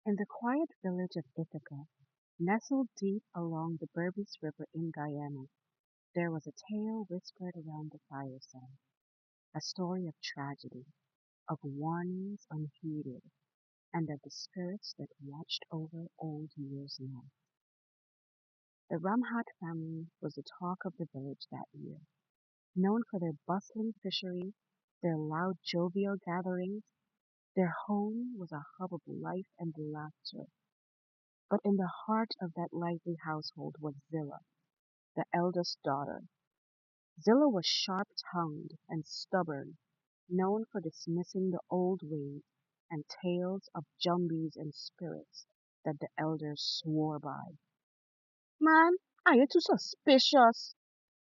In the quiet village of Ithaca, nestled deep along the Berbice River in Guyana, there was a tale whispered around the fireside, a story of tragedy, of warnings unheeded, and of the spirits that watched over old years now. The Ramhat family was the talk of the village that year, known for their bustling fishery, their loud jovial gatherings. Their home was a hub of life and laughter. But in the heart of that lively household was Zillah, the eldest daughter. Zillah was sharp-tongued and stubborn, known for dismissing the old ways and tales of jumbies and spirits that the elders swore by. Man, are you too suspicious?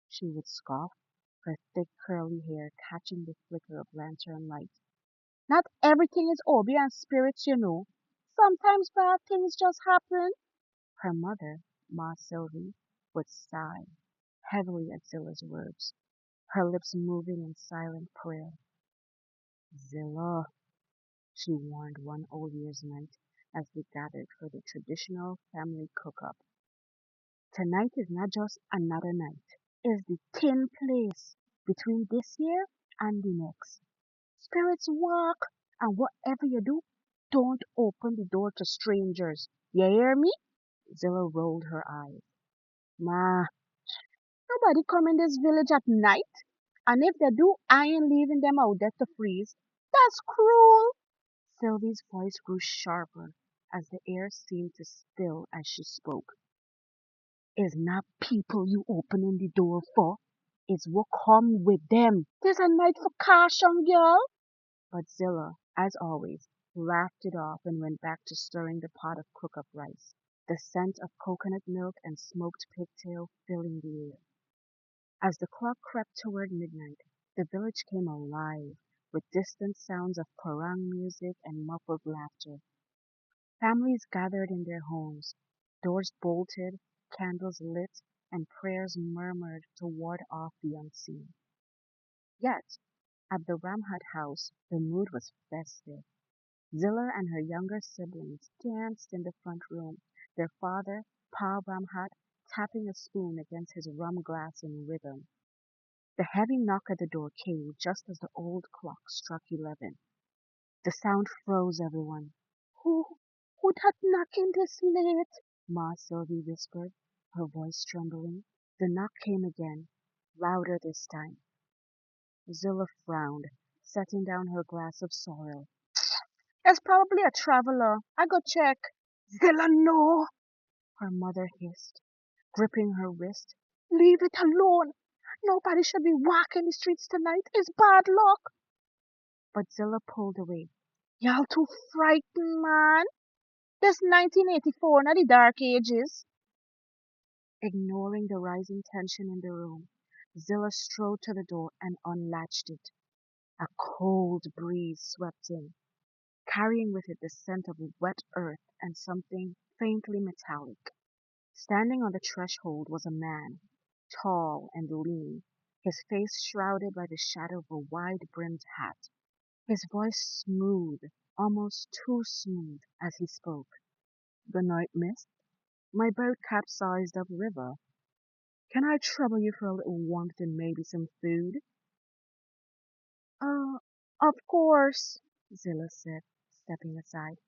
She would scoff, her thick curly hair catching the flicker of lantern light. Not everything is Obi and spirits, you know. Sometimes bad things just happen. Her mother, Ma Sylvie, would sigh heavily at Zillah's words, her lips moving in silent prayer. Zillah, she warned one Old Year's night as they gathered for the traditional family cook-up. Tonight is not just another night. It's the thin place between this year and the next. Spirits walk, and whatever you do, don't open the door to strangers. You hear me? Zillah rolled her eyes. Ma, nobody come in this village at night. And if they do, I ain't leaving them out there to freeze. That's cruel. Sylvie's voice grew sharper as the air seemed to still as she spoke. It's not people you opening the door for. It's what come with them. There's a night for caution, girl. But Zillah, as always, laughed it off and went back to stirring the pot of cook-up rice, the scent of coconut milk and smoked pigtail filling the air. As the clock crept toward midnight, the village came alive with distant sounds of parang music and muffled laughter. Families gathered in their homes, doors bolted, candles lit, and prayers murmured to ward off the unseen. Yet, at the Ramhat house, the mood was festive. Zillah and her younger siblings danced in the front room, their father, Pa Ramhat, tapping a spoon against his rum glass in rhythm. The heavy knock at the door came just as the old clock struck 11. The sound froze everyone. Who, who that knocking this late? Ma Sylvie whispered, her voice trembling. The knock came again, louder this time. Zillah frowned, setting down her glass of sorrel. It's probably a traveler. I go check. Zillah, no, her mother hissed, gripping her wrist. Leave it alone. Nobody should be walking the streets tonight. It's bad luck. But Zillah pulled away. Y'all too frightened, man. This 1984, not the dark ages. Ignoring the rising tension in the room, Zillah strode to the door and unlatched it. A cold breeze swept in, carrying with it the scent of wet earth and something faintly metallic. Standing on the threshold was a man, tall and lean, his face shrouded by the shadow of a wide-brimmed hat, his voice smooth, almost too smooth, as he spoke. "Good night, miss. My boat capsized upriver. Can I trouble you for a little warmth and maybe some food?" "Uh, of course," Zillah said, stepping aside.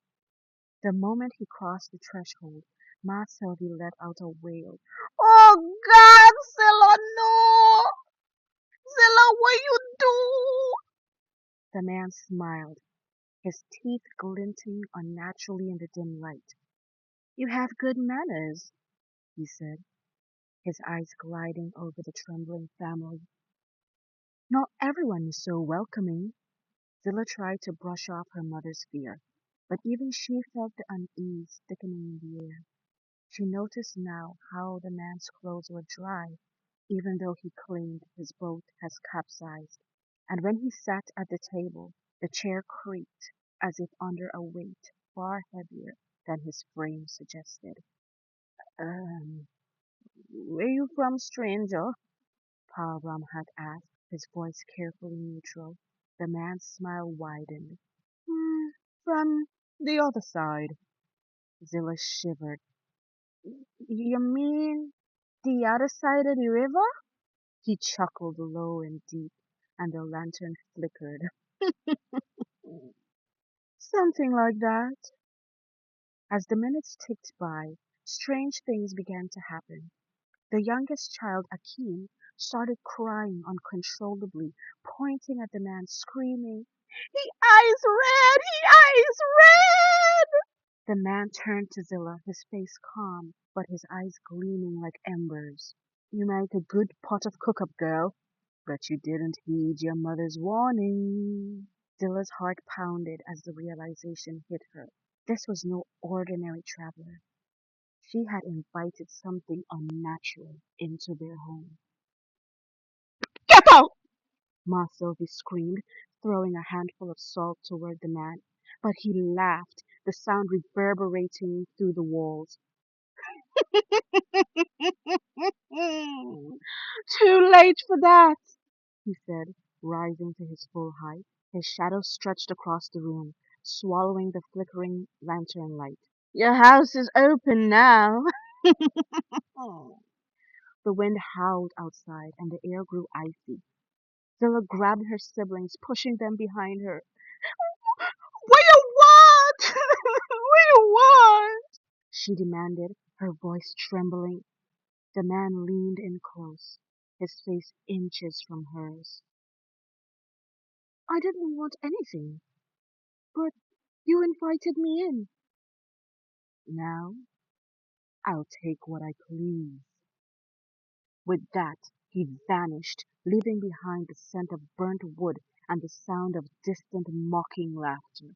The moment he crossed the threshold, Ma Sylvie let out a wail. Oh God, Zillah, no! Zillah, what you do? The man smiled, his teeth glinting unnaturally in the dim light. You have good manners, he said, his eyes gliding over the trembling family. Not everyone is so welcoming. Zillah tried to brush off her mother's fear, but even she felt the unease thickening in the air. She noticed now how the man's clothes were dry, even though he claimed his boat has capsized. And when he sat at the table, the chair creaked as if under a weight far heavier than his frame suggested. Um, where you from, stranger? Pa Ram had asked, his voice carefully neutral. The man's smile widened. From the other side. Zilla shivered. You mean the other side of the river? He chuckled low and deep, and the lantern flickered. Something like that. As the minutes ticked by, strange things began to happen. The youngest child, Akeem, started crying uncontrollably, pointing at the man, screaming, "He eyes red! He eyes red!" The man turned to Zilla, his face calm, but his eyes gleaming like embers. "You make a good pot of cook-up, girl, but you didn't heed your mother's warning." Zilla's heart pounded as the realization hit her. This was no ordinary traveler. She had invited something unnatural into their home. "Get out!" Ma Sylvie screamed, throwing a handful of salt toward the man. But he laughed, the sound reverberating through the walls. "Too late for that," he said, rising to his full height. His shadow stretched across the room, swallowing the flickering lantern light. "Your house is open now." The wind howled outside, and the air grew icy. Zilla grabbed her siblings, pushing them behind her. "What you want? What you want?" she demanded, her voice trembling. The man leaned in close, his face inches from hers. "I didn't want anything, but you invited me in. Now I'll take what I please." With that, he vanished, leaving behind the scent of burnt wood and the sound of distant mocking laughter.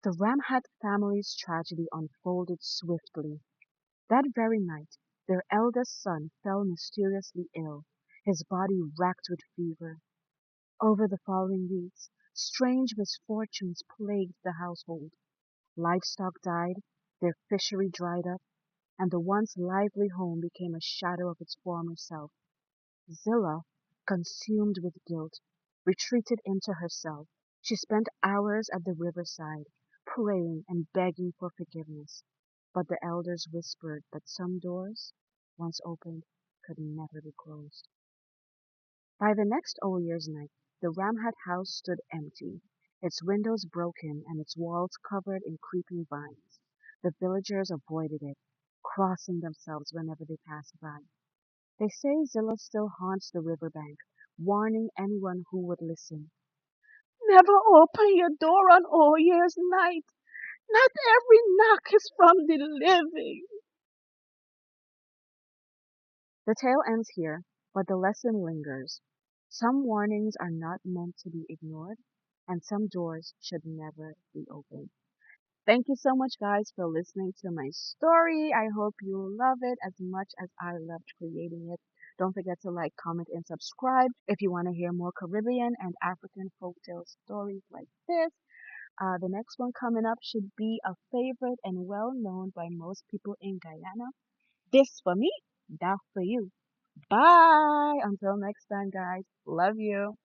The Ramhat family's tragedy unfolded swiftly. That very night, their eldest son fell mysteriously ill, his body racked with fever. Over the following weeks, strange misfortunes plagued the household. Livestock died, their fishery dried up, and the once lively home became a shadow of its former self. Zillah, consumed with guilt, retreated into herself. She spent hours at the riverside, praying and begging for forgiveness, but the elders whispered that some doors, once opened, could never be closed. By the next Old Year's night, the Ramhat house stood empty, its windows broken and its walls covered in creeping vines. The villagers avoided it, crossing themselves whenever they passed by. They say Zillah still haunts the riverbank, warning anyone who would listen. "Never open your door on All Year's night. Not every knock is from the living." The tale ends here, but the lesson lingers. Some warnings are not meant to be ignored, and some doors should never be opened. Thank you so much, guys, for listening to my story. I hope you love it as much as I loved creating it. Don't forget to like, comment, and subscribe if you want to hear more Caribbean and African folktale stories like this. The next one coming up should be a favorite and well known by most people in Guyana. This for me, that for you. Bye. Until next time, guys. Love you.